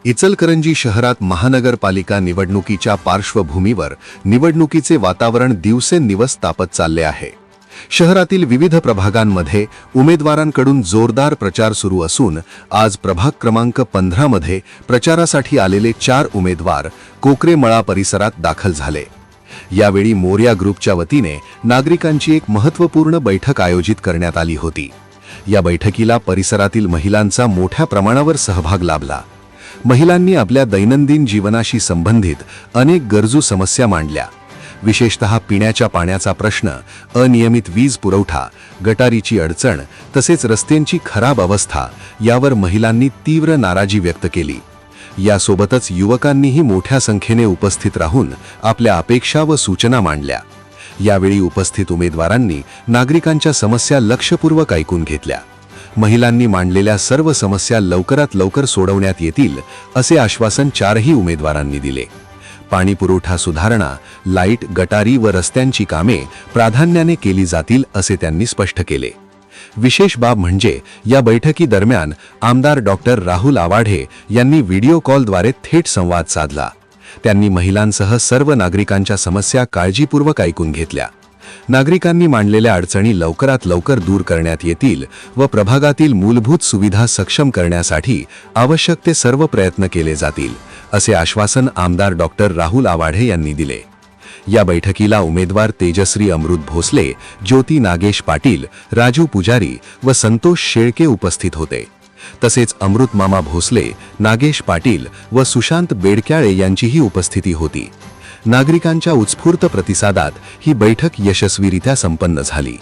इचलकरंजी शहरात महानगरपालिका निवडणुकीच्या पार्श्वभूमीवर निवडणुकीचे वातावरण दिवसेंदिवस तापत चालले आहे। शहरातील विविध प्रभागांमध्ये उमेदवारांकडून जोरदार प्रचार सुरू असून आज प्रभाग क्रमांक 15 मध्ये प्रचारासाठी आलेले 4 उमेदवार कोकरेमळा परिसरात दाखल झाले। यावेळी मोर्या ग्रुपच्या वतीने नागरिकांची एक महत्त्वपूर्ण बैठक आयोजित करण्यात आली होती। या बैठकीला परिसरातील महिलांचा मोठ्या प्रमाणावर सहभाग लाभला। महिलांनी आपल्या दैनंदिन जीवनाशी संबंधित अनेक गरजू समस्या मांडल्या। विशेषतः पिण्याच्या पाण्याचा प्रश्न, अनियमित वीज पुरवठा, गटारीची अडचण तसेच रस्त्यांची खराब अवस्था यावर महिलांनी तीव्र नाराजी व्यक्त केली। यासोबतच युवकांनीही मोठ्या संख्येने उपस्थित राहून आपल्या अपेक्षा व सूचना मांडल्या। यावेळी उपस्थित उमेदवारांनी नागरिकांच्या समस्या लक्षपूर्वक ऐकून घेतल्या। महिलांनी मांडलेल्या सर्व समस्या लवकरात लवकर सोडवण्यात येतील असे आश्वासन 4ही उमेदवारांनी दिले। पाणी पुरवठा सुधारणा, लाईट, गटारी व रस्त्यांची कामे प्राधान्याने केली जातील असे त्यांनी स्पष्ट केले। विशेष बाब म्हणजे या बैठकीदरम्यान आमदार डॉक्टर राहुल आवाढे यांनी व्हिडिओ कॉलद्वारे थेट संवाद साधला। त्यांनी महिलांसह सर्व नागरिकांच्या समस्या काळजीपूर्वक ऐकून घेतल्या। नागरिकांनी मांडलेल्या अडचणी लवकरात लवकर दूर करण्यात येतील व प्रभागातील मूलभूत सुविधा सक्षम करण्यासाठी आवश्यक ते सर्व प्रयत्न केले जातील असे आश्वासन आमदार डॉक्टर राहुल आवाढे यांनी दिले। या बैठकीला उमेदवार तेजश्री अमृत भोसले, ज्योती नागेश पाटील, राजू पुजारी व संतोष शेळके उपस्थित होते। तसेच अमृत मामा भोसले, नागेश पाटील व सुशांत बेडक्याळे यांचीही उपस्थिती होती। नागरिकांच्या उत्स्फूर्त प्रतिसादात ही बैठक यशस्वीरित्या संपन्न झाली।